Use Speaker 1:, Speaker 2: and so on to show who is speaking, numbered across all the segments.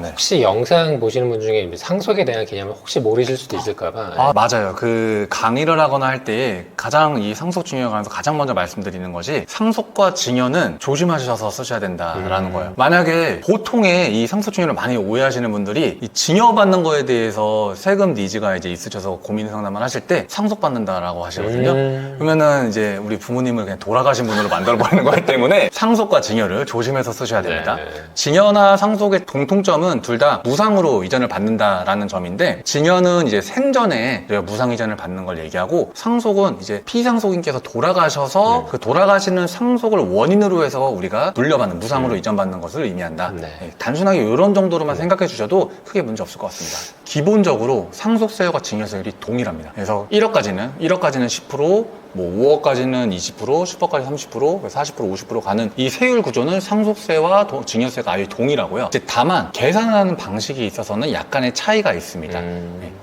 Speaker 1: 네.
Speaker 2: 혹시 영상 보시는 분 중에 상속에 대한 개념을 혹시 모르실 수도 있을까봐.
Speaker 1: 맞아요. 그 강의를 하거나 할 때 가장 이 상속 증여에 관해서 가장 먼저 말씀드리는 것이 상속과 증여는 조심하셔서 쓰셔야 된다라는 거예요. 만약에 보통의 이 상속 증여를 많이 오해하시는 분들이 이 증여받는 거에 대해서 세금 니즈가 이제 있으셔서 고민 상담을 하실 때 상속받는다라고 하시거든요. 그러면은 이제 우리 부모님을 그냥 돌아가신 분으로 만들어버리는 거기 때문에 상속과 증여를 조심해서 쓰셔야 됩니다.
Speaker 2: 네.
Speaker 1: 증여나 상속의 공통점은 둘 다 무상으로 이전을 받는다라는 점인데, 증여는 이제 생전에 저희가 무상 이전을 받는 걸 얘기하고, 상속은 이제 피상속인께서 돌아가셔서 그 돌아가시는 상속을 원인으로 해서 우리가 물려받는, 무상으로 이전받는 것을 의미한다.
Speaker 2: 네.
Speaker 1: 단순하게 이런 정도로만 생각해 주셔도 크게 문제 없을 것 같습니다. 기본적으로 상속세율과 증여세율이 동일합니다. 그래서 1억까지는 10%, 뭐 5억까지는 20%, 10억까지 30%, 40%, 50% 가는 이 세율 구조는 상속세와 증여세가 아예 동일하고요. 이제 다만 계산하는 방식이 있어서는 약간의 차이가 있습니다.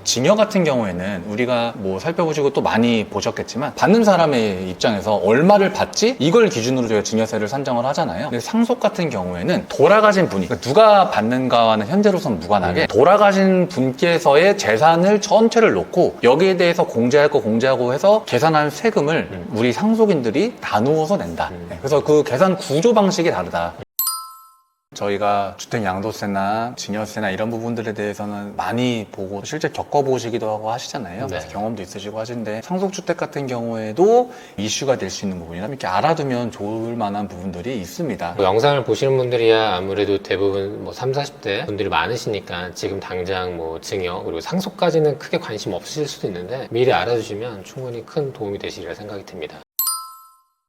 Speaker 1: 증여 같은 경우에는 우리가 뭐 살펴보시고 또 많이 보셨겠지만, 받는 사람의 입장에서 얼마를 받지? 이걸 기준으로 저희가 증여세를 산정을 하잖아요. 근데 상속 같은 경우에는 돌아가신 분이, 그러니까 누가 받는가와는 현재로서는 무관하게 돌아가신 분께서의 재산을 전체를 놓고 여기에 대해서 공제할 거 공제하고 해서 계산한 세금을 우리 상속인들이 나누어서 낸다. 그래서 그 계산 구조 방식이 다르다. 저희가 주택 양도세나 증여세나 이런 부분들에 대해서는 많이 보고 실제 겪어보시기도 하고 하시잖아요.
Speaker 2: 네.
Speaker 1: 경험도 있으시고 하시는데, 상속주택 같은 경우에도 이슈가 될 수 있는 부분이나 이렇게 알아두면 좋을 만한 부분들이 있습니다.
Speaker 2: 뭐 영상을 보시는 분들이야 아무래도 대부분 뭐 30, 40대 분들이 많으시니까 지금 당장 뭐 증여 그리고 상속까지는 크게 관심 없으실 수도 있는데, 미리 알아두시면 충분히 큰 도움이 되시리라 생각이 듭니다.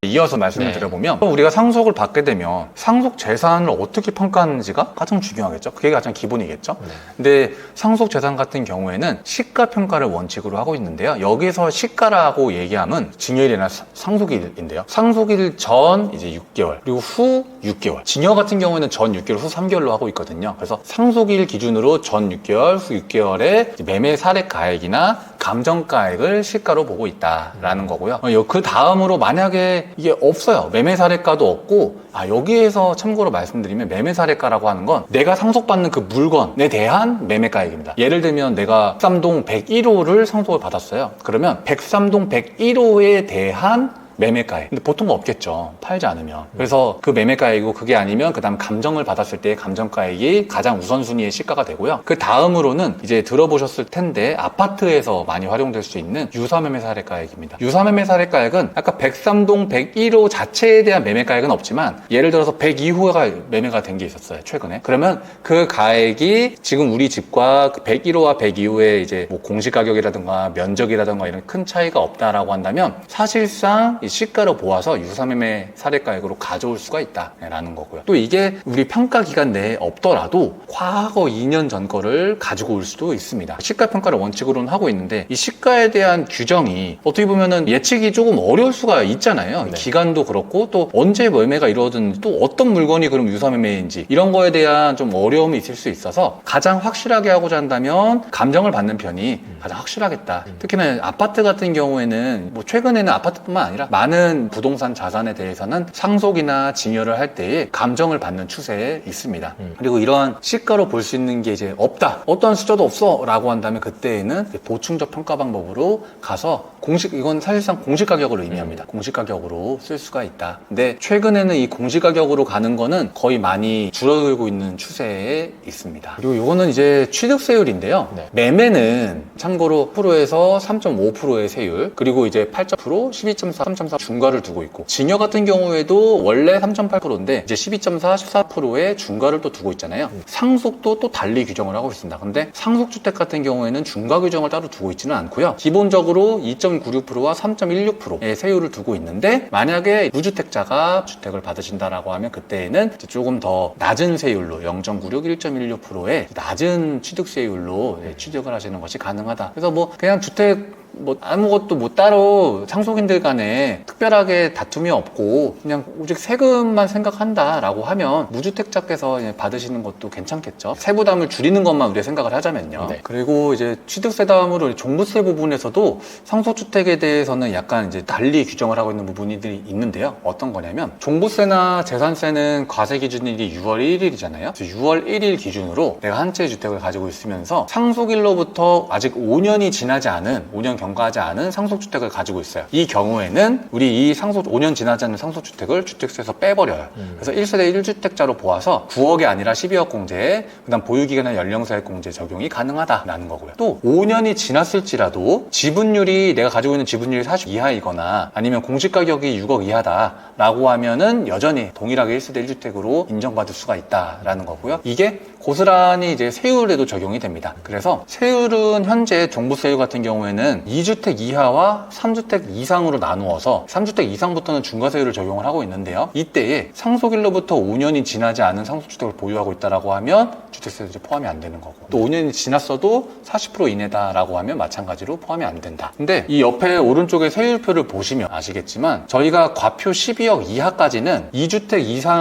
Speaker 1: 이어서 말씀을
Speaker 2: 네.
Speaker 1: 드려보면, 우리가 상속을 받게 되면 상속 재산을 어떻게 평가하는지가 가장 중요하겠죠. 그게 가장 기본이겠죠.
Speaker 2: 네.
Speaker 1: 근데 상속 재산 같은 경우에는 시가 평가를 원칙으로 하고 있는데요. 여기서 시가라고 얘기하면 증여일이나 상속일인데요. 상속일 전 이제 6개월, 그리고 후 6개월. 증여 같은 경우에는 전 6개월, 후 3개월로 하고 있거든요. 그래서 상속일 기준으로 전 6개월, 후 6개월에 매매 사례가액이나 감정가액을 시가로 보고 있다라는 거고요. 그 다음으로 만약에 이게 없어요. 매매 사례가도 없고, 여기에서 참고로 말씀드리면 매매 사례가라고 하는 건 내가 상속받는 그 물건에 대한 매매가액입니다. 예를 들면 내가 103동 101호를 상속을 받았어요. 그러면 103동 101호에 대한 매매가액. 근데 보통 없겠죠. 팔지 않으면. 그래서 그 매매가액이고, 그게 아니면 그 다음 감정을 받았을 때 감정가액이 가장 우선순위의 시가가 되고요. 그 다음으로는 이제 들어보셨을 텐데 아파트에서 많이 활용될 수 있는 유사매매 사례가액입니다. 유사매매 사례가액은 아까 103동 101호 자체에 대한 매매가액은 없지만, 예를 들어서 102호가 매매가 된 게 있었어요. 최근에. 그러면 그 가액이 지금 우리 집과 101호와 102호의 이제 뭐 공시가격이라든가 면적이라든가 이런 큰 차이가 없다라고 한다면, 사실상 이 시가로 보아서 유사매매 사례가액으로 가져올 수가 있다라는 거고요. 또 이게 우리 평가 기간 내에 없더라도 과거 2년 전 거를 가지고 올 수도 있습니다. 시가 평가를 원칙으로는 하고 있는데, 이 시가에 대한 규정이 어떻게 보면은 예측이 조금 어려울 수가 있잖아요.
Speaker 2: 네.
Speaker 1: 기간도 그렇고, 또 언제 매매가 이루어졌는지, 또 어떤 물건이 그럼 유사매매인지, 이런 거에 대한 좀 어려움이 있을 수 있어서 가장 확실하게 하고자 한다면 감정을 받는 편이 가장 확실하겠다. 특히나 아파트 같은 경우에는 뭐 최근에는 아파트뿐만 아니라 많은 부동산 자산에 대해서는 상속이나 증여를 할 때에 감정을 받는 추세에 있습니다. 그리고 이러한 시가로 볼 수 있는 게 이제 없다, 어떠한 숫자도 없어 라고 한다면, 그때에는 보충적 평가 방법으로 가서 이건 사실상 공시가격을 의미합니다. 공시가격으로 쓸 수가 있다. 근데 최근에는 이 공시가격으로 가는 거는 거의 많이 줄어들고 있는 추세에 있습니다. 그리고 이거는 이제 취득세율인데요.
Speaker 2: 네.
Speaker 1: 매매는 참고로 프로에서 3.5%의 세율, 그리고 이제 8.0%, 12.4, 3.4 중과를 두고 있고, 증여 같은 경우에도 원래 3.8%인데 이제 12.4, 14%의 중과를 또 두고 있잖아요. 상속도 또 달리 규정을 하고 있습니다. 근데 상속주택 같은 경우에는 중과 규정을 따로 두고 있지는 않고요. 기본적으로 2.96%와 3.16%의 세율을 두고 있는데, 만약에 무주택자가 주택을 받으신다라고 하면 그때에는 조금 더 낮은 세율로 0.96, 1.16%의 낮은 취득세율로 취득을 하시는 것이 가능하다. 그래서 뭐 그냥 주택 뭐 아무것도 뭐 따로 상속인들 간에 특별하게 다툼이 없고 그냥 오직 세금만 생각한다라고 하면 무주택자께서 받으시는 것도 괜찮겠죠. 세부담을 줄이는 것만 우리가 생각을 하자면요.
Speaker 2: 네.
Speaker 1: 그리고 이제 취득세 다음으로 종부세 부분에서도 상속주택에 대해서는 약간 이제 달리 규정을 하고 있는 부분들이 있는데요. 어떤 거냐면 종부세나 재산세는 과세 기준일이 6월 1일이잖아요. 6월 1일 기준으로 내가 한 채의 주택을 가지고 있으면서 상속일로부터 아직 5년이 지나지 않은 5년 경과하지 않은 상속주택을 가지고 있어요. 이 경우에는 우리 이 5년 지나지 않은 상속주택을 주택세에서 빼버려요. 그래서 1세대 1주택자로 보아서 9억이 아니라 12억 공제에 그다음 보유기간이나 연령세액 공제 적용이 가능하다라는 거고요. 또 5년이 지났을지라도 지분율이 내가 가지고 있는 지분율이 40 이하이거나 아니면 공시가격이 6억 이하다라고 하면은 여전히 동일하게 1세대 1주택으로 인정받을 수가 있다라는 거고요. 이게 고스란히 이제 세율에도 적용이 됩니다. 그래서 세율은 현재 종부세율 같은 경우에는 2주택 이하와 3주택 이상으로 나누어서 3주택 이상부터는 중과세율을 적용을 하고 있는데요. 이때에 상속일로부터 5년이 지나지 않은 상속주택을 보유하고 있다라고 하면 주택세도 이제 포함이 안 되는 거고 또 5년이 지났어도 40% 이내다라고 하면 마찬가지로 포함이 안 된다. 근데 이 옆에 오른쪽에 세율표를 보시면 아시겠지만 저희가 과표 12억 이하까지는 2주택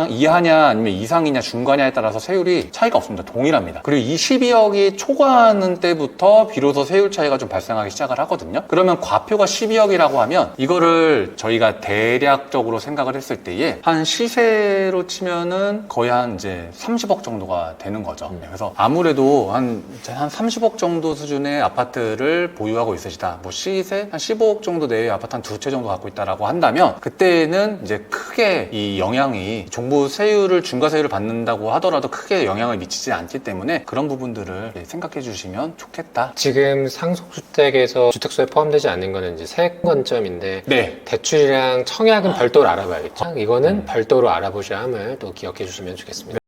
Speaker 1: 이하냐 아니면 이상이냐 중과냐에 따라서 세율이 차이가 없습니다. 동일합니다. 그리고 이 12억이 초과하는 때부터 비로소 세율 차이가 좀 발생하기 시작을 하거든요. 그러면 과표가 12억이라고 하면 이거를 저희가 대략적으로 생각을 했을 때에 한 시세로 치면은 거의 한 이제 30억 정도가 되는 거죠. 그래서 아무래도 한 30억 정도 수준의 아파트를 보유하고 있으시다. 뭐 시세 한 15억 정도 내외의 아파트 한 2채 정도 갖고 있다라고 한다면 그때는 이제 크게 이 영향이 종부세율을 중과세율을 받는다고 하더라도 크게 영향을 미치지 않기 때문에 그런 부분들을 생각해 주시면 좋겠다.
Speaker 2: 지금 상속주택에서 주택수에 포함되지 않는 거는 이제 세액 관점인데
Speaker 1: 네.
Speaker 2: 대출이랑 청약은 별도로 알아봐야겠죠. 이거는 별도로 알아보셔야 함을 또 기억해 주시면 좋겠습니다.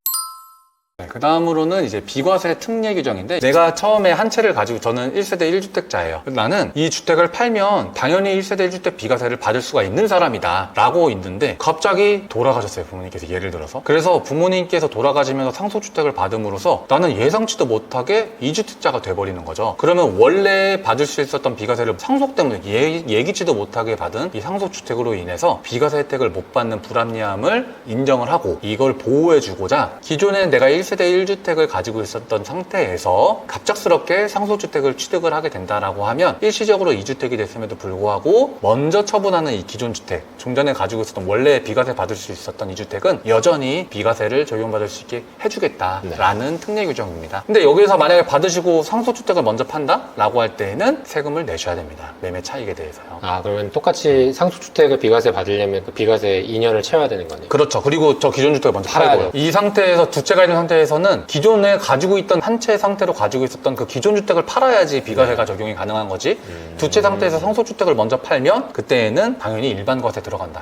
Speaker 1: 그 다음으로는 이제 비과세 특례 규정인데 내가 처음에 한 채를 가지고 저는 1세대 1주택자예요. 나는 이 주택을 팔면 당연히 1세대 1주택 비과세를 받을 수가 있는 사람이다 라고 있는데 갑자기 돌아가셨어요. 부모님께서 예를 들어서. 그래서 부모님께서 돌아가시면서 상속주택을 받음으로써 나는 예상치도 못하게 2주택자가 돼버리는 거죠. 그러면 원래 받을 수 있었던 비과세를 상속 때문에 예기치도 못하게 받은 이 상속주택으로 인해서 비과세 혜택을 못 받는 불합리함을 인정을 하고 이걸 보호해주고자 기존에 내가 1세대 1주택을 가지고 있었던 상태에서 갑작스럽게 상속주택을 취득을 하게 된다라고 하면 일시적으로 2주택이 됐음에도 불구하고 먼저 처분하는 이 기존 주택, 좀 전에 가지고 있었던 원래 비과세 받을 수 있었던 2주택은 여전히 비과세를 적용받을 수 있게 해주겠다라는 특례 규정입니다. 근데 여기서 만약에 받으시고 상속주택을 먼저 판다라고 할 때에는 세금을 내셔야 됩니다. 매매 차익에 대해서요.
Speaker 2: 아, 그러면 똑같이 상속주택을 비과세 받으려면 그 비과세 2년을 채워야 되는 거네요.
Speaker 1: 그렇죠. 그리고 저 기존 주택을 먼저
Speaker 2: 팔아야
Speaker 1: 팔고요. 이 상태에서 두 채가 있는 상태에서는 기존에 가지고 있던 한 채 상태로 가지고 있었던 그 기존 주택을 팔아야지 비과세가 적용이 가능한 거지. 두 채 상태에서 상속주택을 먼저 팔면 그때에는 당연히 일반 과세 들어간다.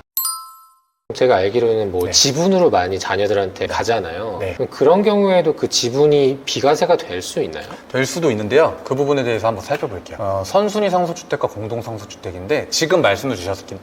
Speaker 2: 제가 알기로는 뭐
Speaker 1: 네.
Speaker 2: 지분으로 많이 자녀들한테 가잖아요.
Speaker 1: 네.
Speaker 2: 그럼 그런 경우에도 그 지분이 비과세가 될 수 있나요?
Speaker 1: 될 수도 있는데요. 그 부분에 대해서 한번 살펴볼게요. 선순위 상속주택과 공동상속주택인데 지금 말씀을 주셨던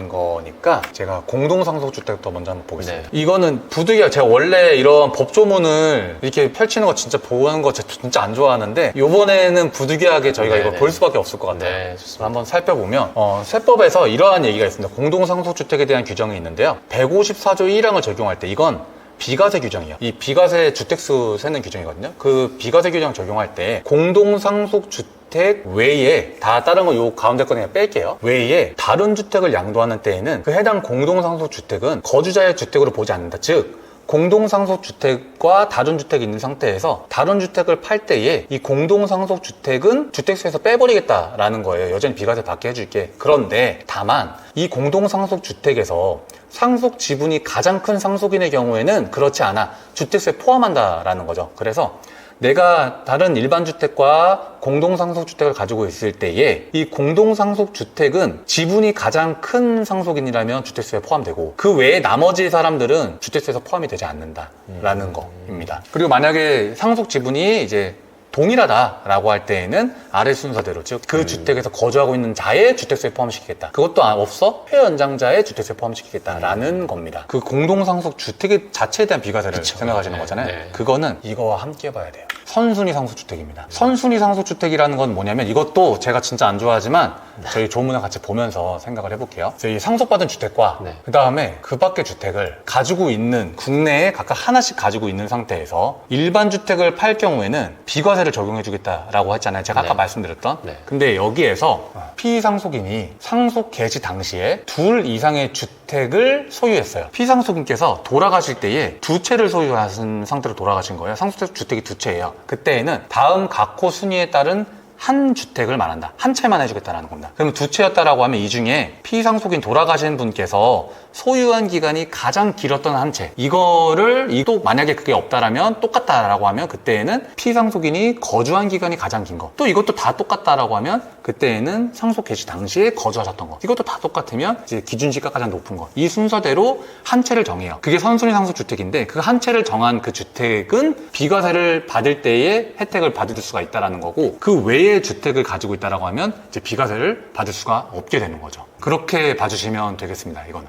Speaker 1: 거니까 제가 공동상속주택부터 먼저 한번 보겠습니다.
Speaker 2: 네.
Speaker 1: 이거는 부득이가 제가 원래 이런 법조문을 이렇게 펼치는 거 진짜 보는 거 진짜 안 좋아하는데 이번에는 부득이하게 저희가
Speaker 2: 네,
Speaker 1: 이걸
Speaker 2: 네.
Speaker 1: 볼 수밖에 없을 것 같아요.
Speaker 2: 네, 좋습니다.
Speaker 1: 한번 살펴보면 세법에서 이러한 얘기가 있습니다. 공동상속주택에 대한 규정이 있는데요. 154조 1항을 적용할 때 이건 비과세 규정이에요. 이 비과세 주택수 세는 규정이거든요. 그 비과세 규정 적용할 때 공동상속주택 외에 다 다른 거 요 가운데 거 그냥 뺄게요. 외에 다른 주택을 양도하는 때에는 그 해당 공동상속주택은 거주자의 주택으로 보지 않는다. 즉 공동상속주택과 다른 주택이 있는 상태에서 다른 주택을 팔 때에 이 공동상속주택은 주택수에서 빼버리겠다라는 거예요. 여전히 비과세 받게 해줄게. 그런데 다만 이 공동상속주택에서 상속 지분이 가장 큰 상속인의 경우에는 그렇지 않아. 주택수에 포함한다라는 거죠. 그래서 내가 다른 일반 주택과 공동상속주택을 가지고 있을 때에 이 공동상속주택은 지분이 가장 큰 상속인이라면 주택수에 포함되고 그 외에 나머지 사람들은 주택수에서 포함이 되지 않는다라는 겁니다. 그리고 만약에 상속 지분이 이제 동일하다라고 할 때에는 아래 순서대로 즉 그 주택에서 거주하고 있는 자의 주택수에 포함시키겠다. 그것도 없어 회연장자의 주택수에 포함시키겠다라는 겁니다. 그 공동상속 주택 자체에 대한 비과세를 생각하시는 거잖아요.
Speaker 2: 네.
Speaker 1: 그거는 이거와 함께 봐야 돼요. 선순위 상속주택입니다. 선순위 상속주택이라는 건 뭐냐면 이것도 제가 진짜 안 좋아하지만 저희 조문을 같이 보면서 생각을 해볼게요. 이 상속받은 주택과
Speaker 2: 네.
Speaker 1: 그 다음에 그 밖의 주택을 가지고 있는 국내에 각각 하나씩 가지고 있는 상태에서 일반 주택을 팔 경우에는 비과세를 적용해주겠다라고 했잖아요. 제가 아까
Speaker 2: 네.
Speaker 1: 말씀드렸던.
Speaker 2: 네.
Speaker 1: 근데 여기에서 피상속인이 상속 개시 당시에 둘 이상의 주택을 소유했어요. 피상속인께서 돌아가실 때에 두 채를 소유하신 상태로 돌아가신 거예요. 상속 주택이 두 채예요. 그때에는 다음 각호 순위에 따른 한 주택을 말한다. 한 채만 해주겠다라는 겁니다. 그러면 두 채였다라고 하면 이 중에 피상속인 돌아가신 분께서 소유한 기간이 가장 길었던 한 채. 이거를 또 만약에 그게 없다라면 똑같다라고 하면 그때에는 피상속인이 거주한 기간이 가장 긴 거. 또 이것도 다 똑같다라고 하면 그때에는 상속 개시 당시에 거주하셨던 거. 이것도 다 똑같으면 이제 기준시가 가장 높은 거. 이 순서대로 한 채를 정해요. 그게 선순위 상속주택인데 그 한 채를 정한 그 주택은 비과세를 받을 때에 혜택을 받을 수가 있다라는 거고 그 외에 주택을 가지고 있다라고 하면 이제 비과세를 받을 수가 없게 되는 거죠. 그렇게 봐주시면 되겠습니다. 이거는.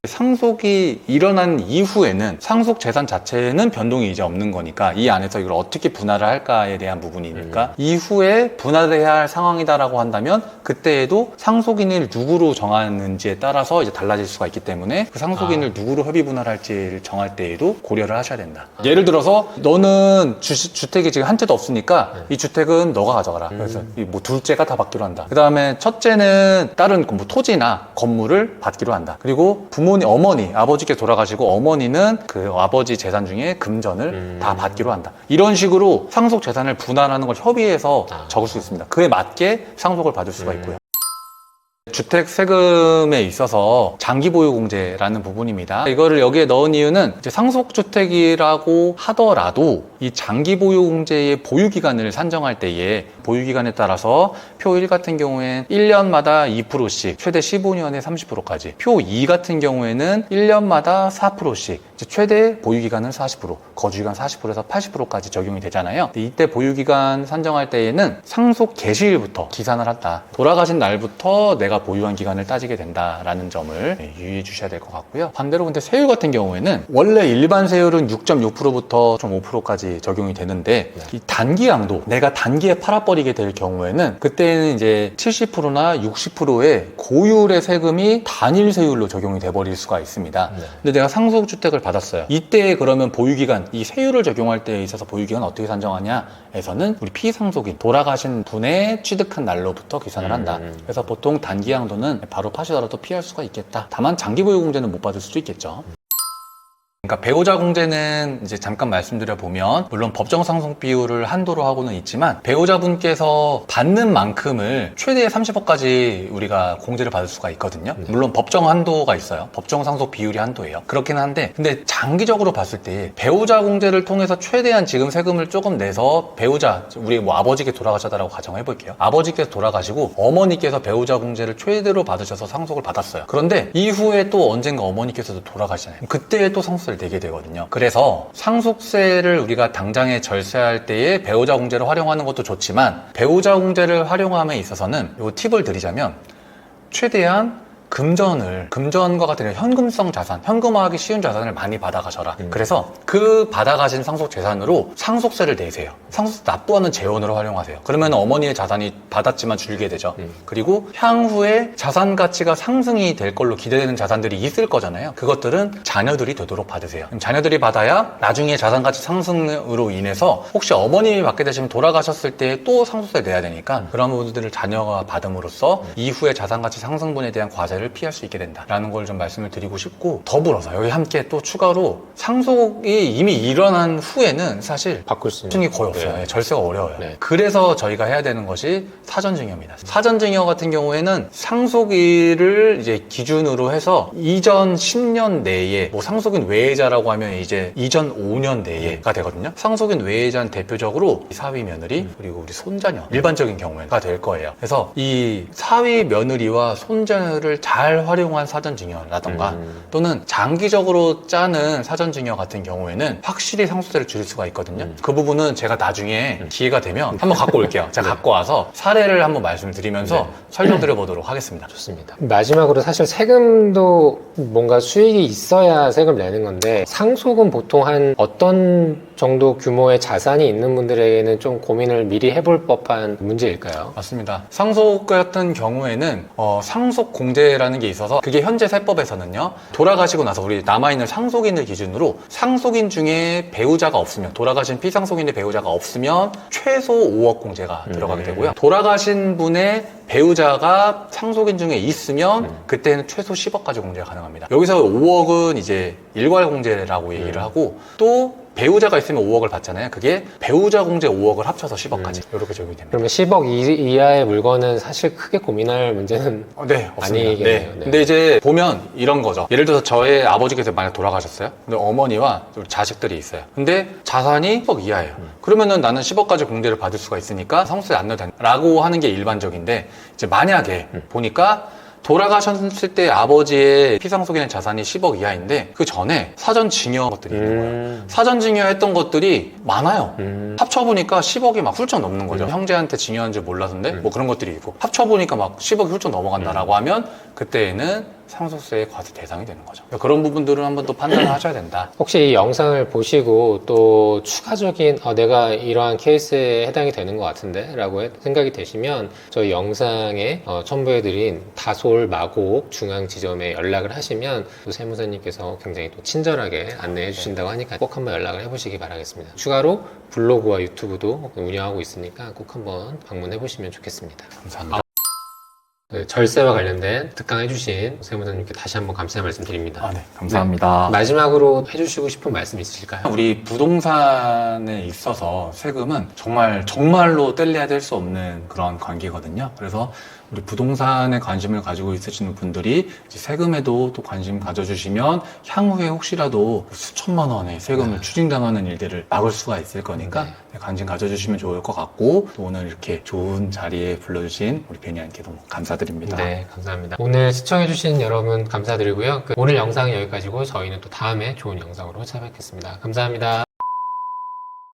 Speaker 1: 상속이 일어난 이후에는 상속 재산 자체는 변동이 이제 없는 거니까 이 안에서 이걸 어떻게 분할을 할까에 대한 부분이니까 이후에 분할을 해야 할 상황이다라고 한다면 그때에도 상속인을 누구로 정하는지에 따라서 이제 달라질 수가 있기 때문에 그 상속인을 누구로 협의 분할할지를 정할 때에도 고려를 하셔야 된다. 예를 들어서 너는 주택이 지금 한 채도 없으니까 이 주택은 너가 가져가라. 그래서 이 뭐 둘째가 다 받기로 한다. 그 다음에 첫째는 다른 뭐 토지나 건물을 받기로 한다. 그리고 어머니, 아버지께 돌아가시고 어머니는 그 아버지 재산 중에 금전을 다 받기로 한다. 이런 식으로 상속 재산을 분할하는 걸 협의해서 적을 수 있습니다. 그에 맞게 상속을 받을 수가 있고요. 주택 세금에 있어서 장기보유공제라는 부분입니다. 이거를 여기에 넣은 이유는 이제 상속주택이라고 하더라도 이 장기보유공제의 보유기간을 산정할 때에 보유기간에 따라서 표 1 같은 경우엔 1년마다 2%씩 최대 15년에 30%까지 표 2 같은 경우에는 1년마다 4%씩 최대 보유기간은 40% 거주기간 40%에서 80%까지 적용이 되잖아요. 이때 보유기간 산정할 때에는 상속 개시일부터 기산을 한다. 돌아가신 날부터 내가 보유한 기간을 따지게 된다라는 점을 유의해 주셔야 될 것 같고요. 반대로 근데 세율 같은 경우에는 원래 일반 세율은 6.6%부터 좀 5%까지 적용이 되는데 이 단기 양도 내가 단기에 팔아버리게 될 경우에는 그때는 이제 70%나 60%의 고율의 세금이 단일 세율로 적용이 돼버릴 수가 있습니다. 근데 내가 상속주택을 받았어요. 이때 그러면 보유기간, 이 세율을 적용할 때에 있어서 보유기간 어떻게 산정하냐에서는 우리 피상속인, 돌아가신 분의 취득한 날로부터 계산을 한다. 그래서 보통 단기 양도는 바로 파시더라도 피할 수가 있겠다. 다만 장기보유공제는 못 받을 수도 있겠죠. 그러니까 배우자 공제는 이제 잠깐 말씀드려 보면 물론 법정 상속 비율을 한도로 하고는 있지만 배우자분께서 받는 만큼을 최대 30억까지 우리가 공제를 받을 수가 있거든요. 물론 법정 한도가 있어요. 법정 상속 비율이 한도예요. 그렇긴 한데 근데 장기적으로 봤을 때 배우자 공제를 통해서 최대한 지금 세금을 조금 내서 배우자 우리 뭐 아버지께 돌아가셨다라고 가정해 볼게요. 아버지께서 돌아가시고 어머니께서 배우자 공제를 최대로 받으셔서 상속을 받았어요. 그런데 이후에 또 언젠가 어머니께서도 돌아가시잖아요. 그때 또 상속세를 내게 되거든요. 그래서 상속세를 우리가 당장에 절세할 때에 배우자 공제를 활용하는 것도 좋지만 배우자 공제를 활용함에 있어서는 이 팁을 드리자면 최대한 금전과 같은 현금성 자산, 현금화하기 쉬운 자산을 많이 받아가셔라. 그래서 그 받아가신 상속 재산으로 상속세를 내세요. 상속세 납부하는 재원으로 활용하세요. 그러면 어머니의 자산이 받았지만 줄게 되죠. 그리고 향후에 자산 가치가 상승이 될 걸로 기대되는 자산들이 있을 거잖아요. 그것들은 자녀들이 되도록 받으세요. 자녀들이 받아야 나중에 자산 가치 상승으로 인해서 혹시 어머님이 받게 되시면 돌아가셨을 때 또 상속세 내야 되니까 그런 부분들을 자녀가 받음으로써 이후에 자산 가치 상승분에 대한 과세를 피할 수 있게 된다라는 걸 좀 말씀을 드리고 싶고 더불어서 여기 함께 또 추가로 상속이 이미 일어난 후에는 사실
Speaker 2: 바꿀 수
Speaker 1: 증이 거의 없어요.
Speaker 2: 네.
Speaker 1: 절세가 어려워요.
Speaker 2: 네.
Speaker 1: 그래서 저희가 해야 되는 것이 사전증여입니다. 사전증여 같은 경우에는 상속일을 이제 기준으로 해서 이전 10년 내에 뭐 상속인 외해자라고 하면 이제 이전 5년 내에가 되거든요. 상속인 외해자는 대표적으로 사위 며느리 그리고 우리 손자녀 일반적인 경우가 될 거예요. 그래서 이 사위 며느리와 손자녀를 잘 활용한 사전증여라던가 또는 장기적으로 짜는 사전증여 같은 경우에는 확실히 상속세를 줄일 수가 있거든요. 그 부분은 제가 나중에 기회가 되면 한번 갖고 올게요. 제가 갖고 와서 사례를 한번 말씀을 드리면서 설명드려 보도록 하겠습니다.
Speaker 2: 좋습니다. 마지막으로 사실 세금도 뭔가 수익이 있어야 세금을 내는 건데 상속은 보통 한 어떤 정도 규모의 자산이 있는 분들에게는 좀 고민을 미리 해볼 법한 문제일까요?
Speaker 1: 맞습니다. 상속 같은 경우에는 상속 공제라는 게 있어서 그게 현재 세법에서는요. 돌아가시고 나서 우리 남아있는 상속인을 기준으로 상속인 중에 배우자가 없으면 돌아가신 피상속인의 배우자가 없으면 최소 5억 공제가 들어가게 되고요. 돌아가신 분의 배우자가 상속인 중에 있으면 그때는 최소 10억까지 공제가 가능합니다. 여기서 5억은 이제 일괄 공제라고 얘기를 하고 또 배우자가 있으면 5억을 받잖아요. 그게 배우자 공제 5억을 합쳐서 10억까지 이렇게 적용이 됩니다.
Speaker 2: 그러면 10억 이하의 물건은 사실 크게 고민할 문제는
Speaker 1: 네, 없습니다.
Speaker 2: 아니겠네요.
Speaker 1: 네. 근데 이제 보면 이런 거죠. 예를 들어서 저의 아버지께서 만약 돌아가셨어요. 근데 어머니와 자식들이 있어요. 근데 자산이 10억 이하예요. 그러면은 나는 10억까지 공제를 받을 수가 있으니까 상속세 안 내도 된다라고 하는 게 일반적인데 이제 만약에 보니까 돌아가셨을 때 아버지의 피상속인의 자산이 10억 이하인데 그 전에 사전 증여 것들이 있는 거예요. 사전 증여했던 것들이 많아요. 합쳐보니까 10억이 막 훌쩍 넘는 거죠. 형제한테 증여한 줄 몰랐는데 뭐 그런 것들이 있고 합쳐보니까 막 10억이 훌쩍 넘어간다라고 하면 그때에는 상속세의 과세 대상이 되는 거죠. 그런 부분들은 한번 또 판단을 하셔야 된다.
Speaker 2: 혹시 이 영상을 보시고 또 추가적인 내가 이러한 케이스에 해당이 되는 것 같은데 라고 생각이 되시면 저희 영상에 첨부해드린 다솔 마곡 중앙지점에 연락을 하시면 또 세무사님께서 굉장히 또 친절하게 안내해 주신다고 하니까 꼭 한번 연락을 해보시기 바라겠습니다. 추가로 블로그와 유튜브도 운영하고 있으니까 꼭 한번 방문해 보시면 좋겠습니다.
Speaker 1: 감사합니다.
Speaker 2: 절세와 관련된 특강해주신 세무사님께 다시 한번 감사의 말씀 드립니다.
Speaker 1: 네, 감사합니다.
Speaker 2: 마지막으로 해주시고 싶은 말씀 있으실까요?
Speaker 1: 우리 부동산에 있어서 세금은 정말로 뗄래야 될 수 없는 그런 관계거든요. 그래서 우리 부동산에 관심을 가지고 있으시는 분들이 이제 세금에도 또 관심 가져주시면 향후에 혹시라도 수천만 원의 세금을 추징당하는 일들을 막을 수가 있을 거니까 관심 가져주시면 좋을 것 같고 또 오늘 이렇게 좋은 자리에 불러주신 우리 베니안께 너무 감사드립니다.
Speaker 2: 네, 감사합니다. 오늘 시청해주신 여러분 감사드리고요. 오늘 영상은 여기까지고 저희는 또 다음에 좋은 영상으로 찾아뵙겠습니다. 감사합니다.